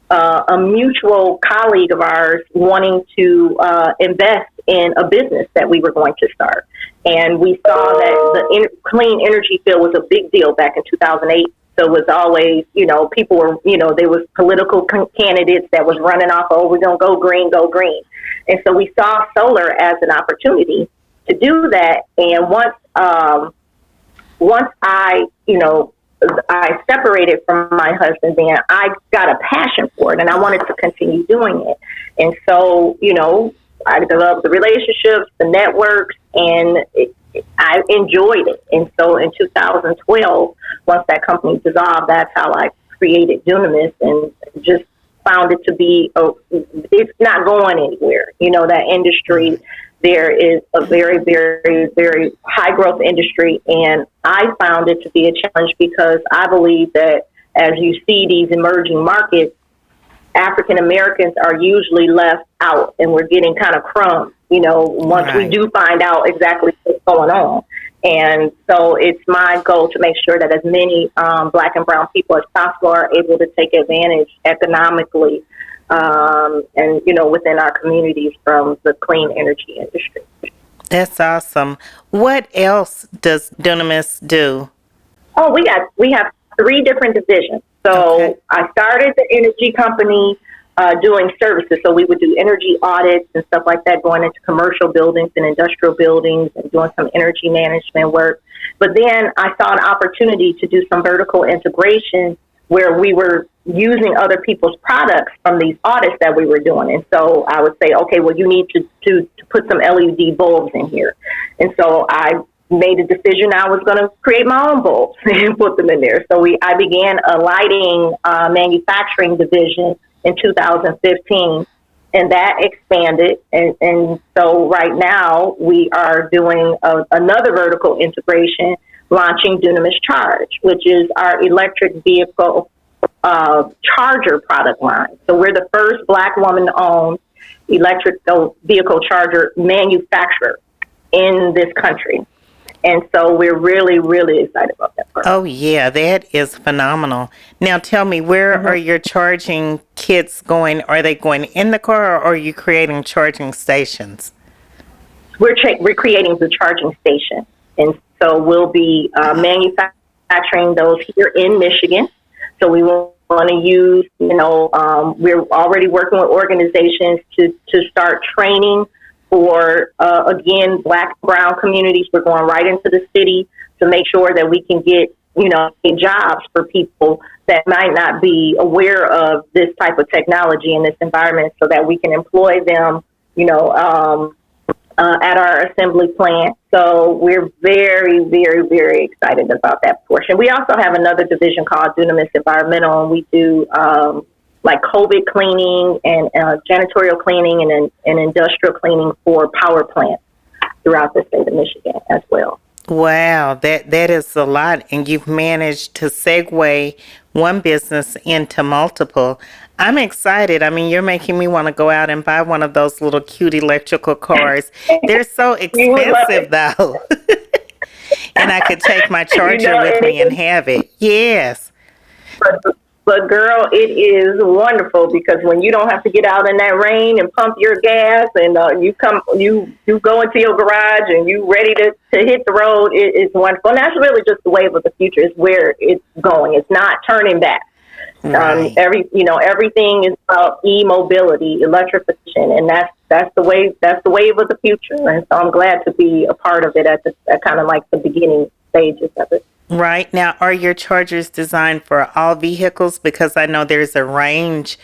a mutual colleague of ours wanting to invest in a business that we were going to start. And we saw that the clean energy field was a big deal back in 2008. So it was always, people were, there was political candidates that was running off, oh, we're going to go green, go green. And so we saw solar as an opportunity to do that. And once I separated from my husband, then I got a passion for it and I wanted to continue doing it. And so, I developed the relationships, the networks, and I enjoyed it. And so in 2012, once that company dissolved, that's how I created Dunamis, and just found it to be, it's not going anywhere. That industry, there is a very, very, very high growth industry. And I found it to be a challenge because I believe that as you see these emerging markets, African Americans are usually left out, and we're getting kind of crumbs, once we do find out exactly what's going on. And so it's my goal to make sure that as many Black and brown people as possible are able to take advantage economically and, within our communities from the clean energy industry.
That's awesome. What else does Dunamis do?
Oh, we have 3 different divisions. So I started the energy company doing services. So we would do energy audits and stuff like that, going into commercial buildings and industrial buildings and doing some energy management work. But then I saw an opportunity to do some vertical integration where we were using other people's products from these audits that we were doing. And so I would say, okay, well, you need to put some LED bulbs in here. And so I made a decision I was going to create my own bulbs and put them in there. So I began a lighting manufacturing division in 2015, and that expanded. And so right now we are doing another vertical integration, launching Dunamis Charge, which is our electric vehicle charger product line. So we're the first Black woman-owned electric vehicle charger manufacturer in this country. And so we're really, really excited about that part.
Oh, yeah, that is phenomenal. Now, tell me, where are your charging kits going? Are they going in the car, or are you creating charging stations?
We're creating the charging station. And so we'll be manufacturing those here in Michigan. So we want to use, we're already working with organizations to start training for, again, Black, brown communities. We're going right into the city to make sure that we can get, jobs for people that might not be aware of this type of technology in this environment, so that we can employ them, at our assembly plant. So we're very, very, very excited about that portion. We also have another division called Dunamis Environmental, and we do like COVID cleaning and janitorial cleaning and industrial cleaning for power plants throughout the state of Michigan as well.
Wow, that is a lot, and you've managed to segue one business into multiple. I'm excited. I mean, you're making me want to go out and buy one of those little cute electrical cars. They're so expensive, though. And I could take my charger with me and have it. Yes.
But girl, it is wonderful, because when you don't have to get out in that rain and pump your gas, and you go into your garage and you ready to hit the road, it's wonderful. And that's really just the wave of the future. Is where it's going. It's not turning back. Right. Everything is about e-mobility, electrification, and that's the wave. That's the wave of the future. And so I'm glad to be a part of it at kind of like the beginning stages of it.
Right. Now, are your chargers designed for all vehicles? Because I know there's a range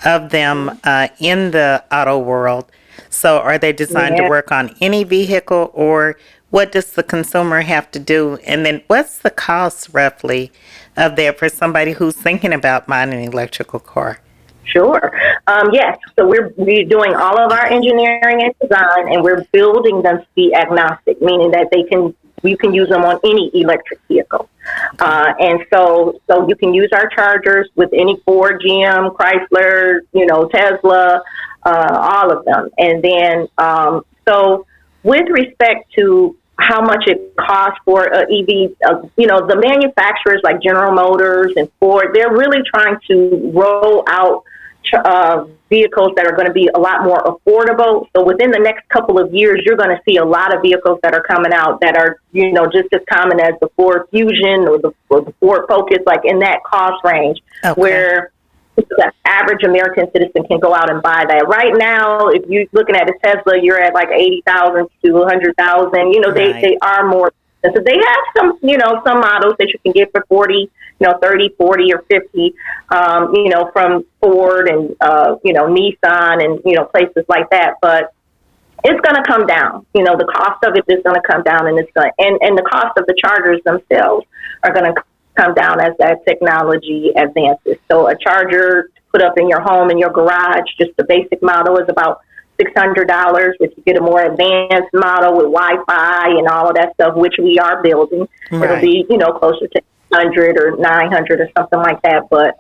of them in the auto world. So are they designed to work on any vehicle, or what does the consumer have to do? And then what's the cost roughly of that for somebody who's thinking about buying an electrical car?
Sure. Yes. So we're doing all of our engineering and design, and we're building them to be agnostic, meaning that you can use them on any electric vehicle. And so you can use our chargers with any Ford, GM, Chrysler, Tesla, all of them. And then, so with respect to how much it costs for an EV, the manufacturers like General Motors and Ford, they're really trying to roll out vehicles that are going to be a lot more affordable. So within the next couple of years, you're going to see a lot of vehicles that are coming out that are, just as common as the Ford Fusion or the Ford Focus, like in that cost range, where the average American citizen can go out and buy that. Right now, if you're looking at a Tesla, you're at like 80,000 to 100,000. They are more expensive. They have some, some models that you can get for 40, 30, 40, or 50, from Ford and, Nissan and, places like that. But it's going to come down. The cost of it is going to come down, and and the cost of the chargers themselves are going to come down as that technology advances. So a charger to put up in your home, in your garage, just the basic model is about $600. If you get a more advanced model with Wi-Fi and all of that stuff, which we are building, it'll be, closer to 100 or 900 or something like that. But,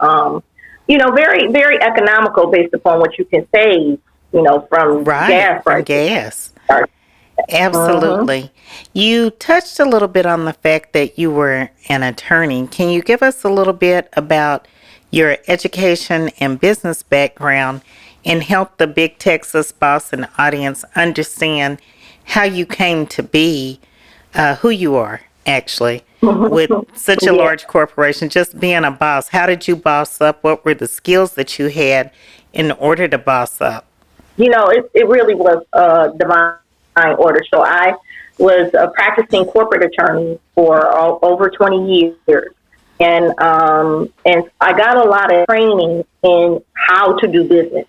very, very economical based upon what you can save, from gas prices.
Absolutely. You touched a little bit on the fact that you were an attorney. Can you give us a little bit about your education and business background and help the Big Texas Bossin audience understand how you came to be who you are, actually, with such a large corporation, just being a boss? How did you boss up? What were the skills that you had in order to boss up?
It really was divine order. So I was a practicing corporate attorney for over 20 years. And I got a lot of training in how to do business.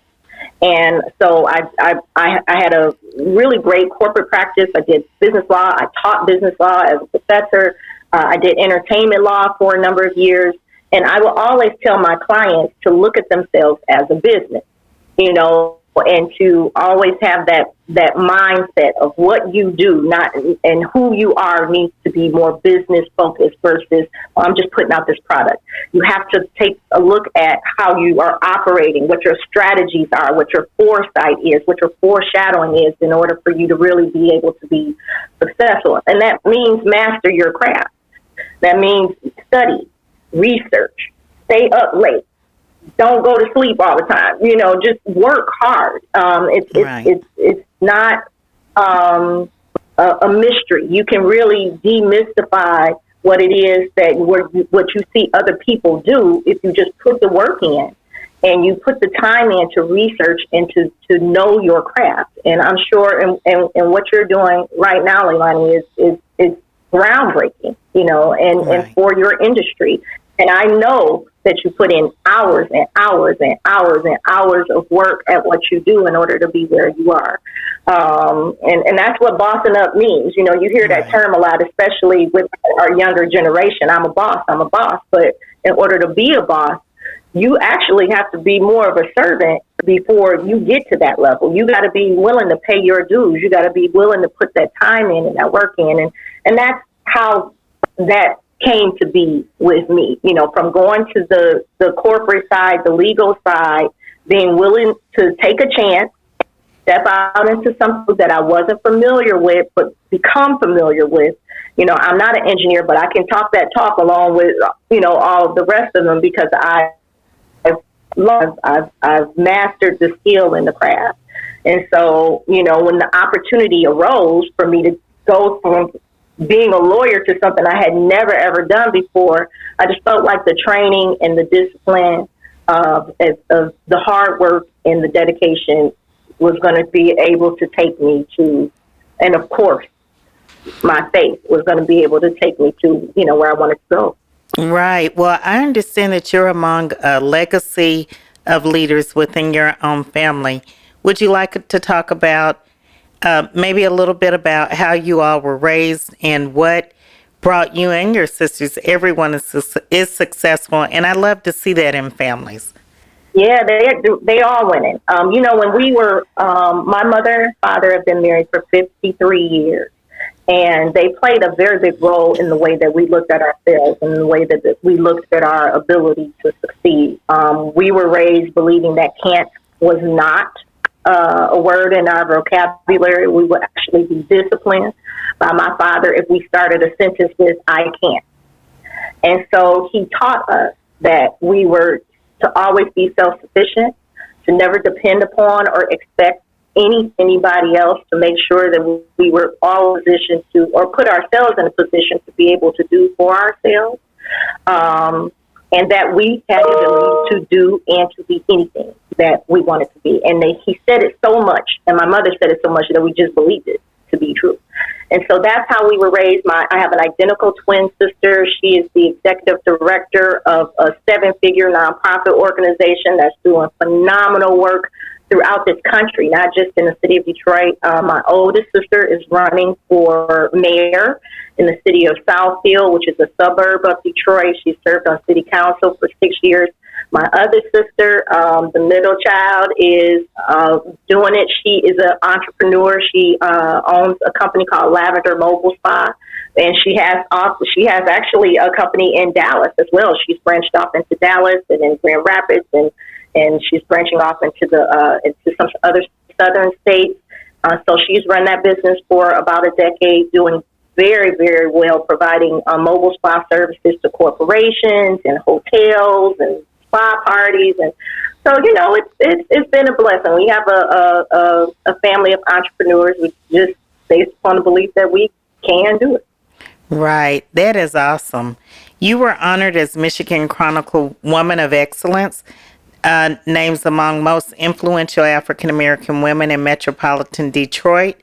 And so I had a really great corporate practice. I did business law. I taught business law as a professor. I did entertainment law for a number of years. And I will always tell my clients to look at themselves as a business, and to always have that mindset of what you do, and who you are needs to be more business focused versus, I'm just putting out this product. You have to take a look at how you are operating, what your strategies are, what your foresight is, what your foreshadowing is in order for you to really be able to be successful. And that means master your craft. That means study, research, stay up late. Don't go to sleep all the time. Just work hard. It's not a mystery. You can really demystify what it is that what you see other people do if you just put the work in and you put the time in to research and to know your craft. And I'm sure, and what you're doing right now, Lalanii, is groundbreaking. And for your industry. And I know that you put in hours and hours and hours and hours of work at what you do in order to be where you are. And that's what bossing up means. You hear that term a lot, especially with our younger generation. I'm a boss. But in order to be a boss, you actually have to be more of a servant before you get to that level. You got to be willing to pay your dues. You got to be willing to put that time in and that work in. And that's how that came to be with me, from going to the corporate side, the legal side, being willing to take a chance, step out into something that I wasn't familiar with, but become familiar with. I'm not an engineer, but I can talk that talk along with, all of the rest of them because I've mastered the skill in the craft. And so, when the opportunity arose for me to go from being a lawyer to something I had never, ever done before, I just felt like the training and the discipline of the hard work and the dedication was going to be able to take me to, and of course, my faith was going to be able to take me to, where I wanted to go.
Right. Well, I understand that you're among a legacy of leaders within your own family. Would you like to talk about maybe a little bit about how you all were raised and what brought you and your sisters? Everyone is successful, and I love to see that in families.
Yeah, they all winning. When we were, my mother and father have been married for 53 years, and they played a very big role in the way that we looked at ourselves and the way that we looked at our ability to succeed. We were raised believing that can't was not a word in our vocabulary. We would actually be disciplined by my father if we started a sentence with "I can't." And so he taught us that we were to always be self-sufficient, to never depend upon or expect anybody else, to make sure that we were all in a position to, or put ourselves in a position to be able to do for ourselves, and that we had the ability to do and to be anything that we wanted to be. And he said it so much, and my mother said it so much that we just believed it to be true. And so that's how we were raised. I have an identical twin sister. She is the executive director of a 7-figure nonprofit organization that's doing phenomenal work throughout this country, not just in the city of Detroit. My oldest sister is running for mayor in the city of Southfield, which is a suburb of Detroit. She served on city council for 6 years. My other sister, the middle child, is doing it. She is an entrepreneur. She owns a company called Lavender Mobile Spa, and she has actually a company in Dallas as well. She's branched off into Dallas and in Grand Rapids, and she's branching off into some other southern states. So she's run that business for about a decade, doing very, very well, providing mobile spa services to corporations and hotels and spa parties. And so, it's been a blessing. We have a family of entrepreneurs who just based upon the belief that we can do it.
Right. That is awesome. You were honored as Michigan Chronicle Woman of Excellence, names among most influential African-American women in metropolitan Detroit.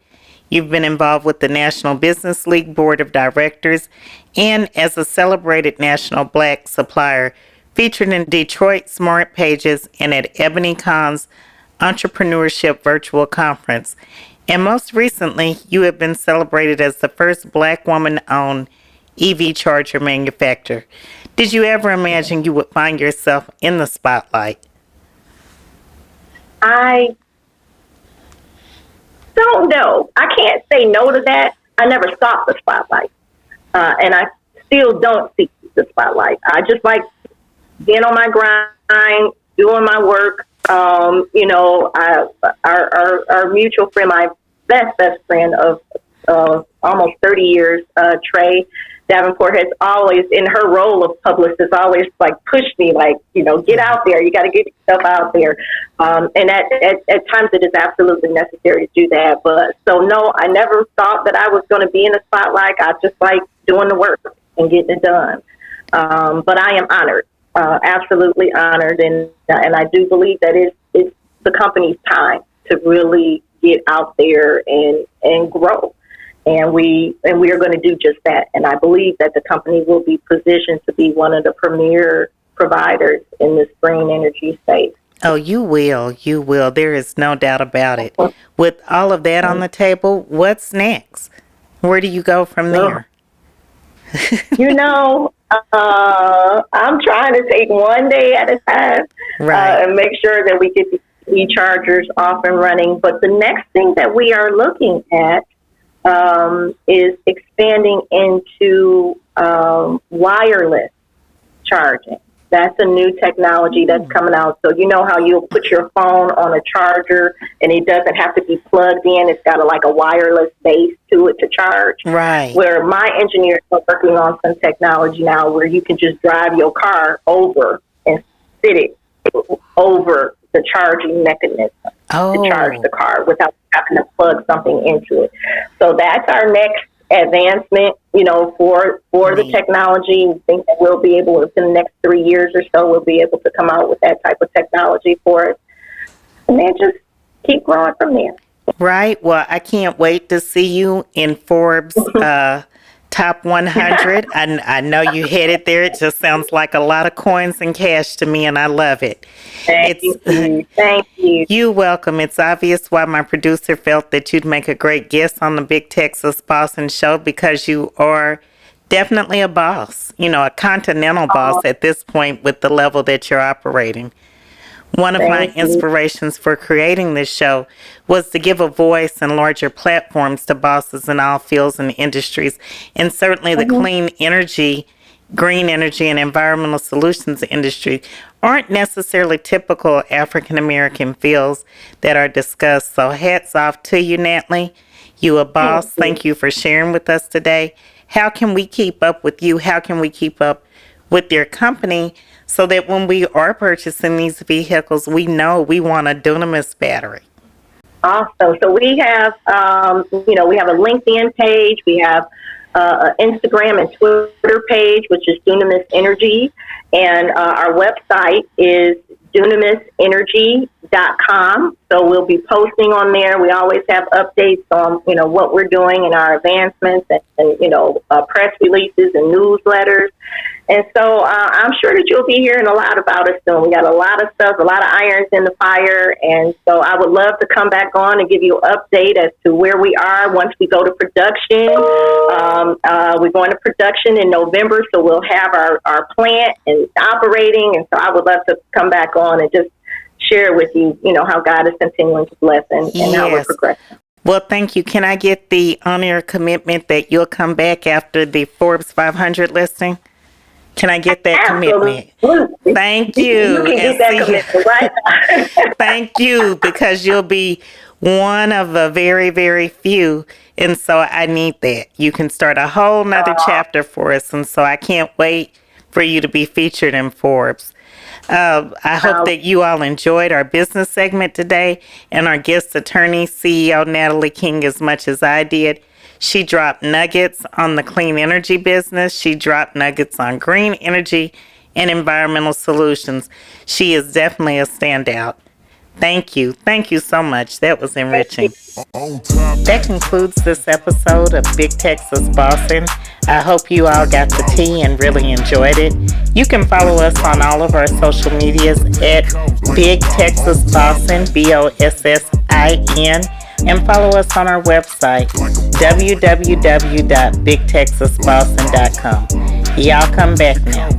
You've been involved with the National Business League Board of Directors and as a celebrated national black supplier, featured in Detroit Smart Pages and at Ebony Con's Entrepreneurship Virtual Conference. And most recently, you have been celebrated as the first black woman-owned EV charger manufacturer. Did you ever imagine you would find yourself in the spotlight?
I don't know. I can't say no to that. I never sought the spotlight. And I still don't seek the spotlight. I just like being on my grind, doing my work. Our mutual friend, my best friend of almost 30 years, Trey Davenport, has always, in her role of publicist, always pushed me, get out there. You got to get yourself out there. And at times it is absolutely necessary to do that. But so no, I never thought that I was going to be in the spotlight. I just like doing the work and getting it done. But I am honored, absolutely honored, and I do believe that it's the company's time to really get out there and grow. And we are going to do just that. And I believe that the company will be positioned to be one of the premier providers in this green energy space.
Oh, you will. You will. There is no doubt about it. With all of that on the table, what's next? Where do you go from there?
I'm trying to take one day at a time,
right,
and make sure that we get the e-chargers off and running. But the next thing that we are looking at is expanding into wireless charging. That's a new technology that's coming out. So you know how you'll put your phone on a charger and it doesn't have to be plugged in. It's got a wireless base to it to charge.
Right.
Where my engineers are working on some technology now where you can just drive your car over and sit it over the charging mechanism to charge the car without having to plug something into it. So that's our next advancement, for the technology. We think that we'll be able, within the next 3 years or so, we'll be able to come out with that type of technology for us. And then just keep growing from there.
Right. Well, I can't wait to see you in Forbes Top 100. I know you headed there. It just sounds like a lot of coins and cash to me, and I love it.
Thank you. Thank you.
You're welcome. It's obvious why my producer felt that you'd make a great guest on the Big Texas Bossin Show, because you are definitely a boss, a continental boss at this point with the level that you're operating. One of my inspirations for creating this show was to give a voice and larger platforms to bosses in all fields and industries. And certainly the clean energy green energy and environmental solutions industry aren't necessarily typical African American fields that are discussed. So hats off to you, Natalie. You a boss. Thank you for sharing with us today. How can we keep up with you? How can we keep up with your company so that when we are purchasing these vehicles, we know we want a Dunamis battery?
Awesome. So we have, we have a LinkedIn page. We have an Instagram and Twitter page, which is Dunamis Energy. And our website is dunamisenergy.com. So we'll be posting on there. We always have updates on, what we're doing and our advancements and press releases and newsletters. And so I'm sure that you'll be hearing a lot about us soon. We got a lot of stuff, a lot of irons in the fire. And so I would love to come back on and give you an update as to where we are once we go to production. We're going to production in November, so we'll have our plant and operating. And so I would love to come back on and just share with you, how God is continuing to bless and how we're progressing.
Well, thank you. Can I get the on-air commitment that you'll come back after the Forbes 500 listing? Can I get that commitment? Thank you.
You can get that commitment right now.
Thank you, because you'll be one of a very, very few. And so I need that. You can start a whole nother chapter for us. And so I can't wait for you to be featured in Forbes. I hope that you all enjoyed our business segment today and our guest attorney, CEO Natalie King, as much as I did. She dropped nuggets on the clean energy business. She dropped nuggets on green energy and environmental solutions. She is definitely a standout. Thank you. Thank you so much. That was enriching. That concludes this episode of Big Texas Bossin. I hope you all got the tea and really enjoyed it. You can follow us on all of our social medias at Big Texas Bossin, BOSSIN, and follow us on our website, www.bigtexasbossin.com. Y'all come back now.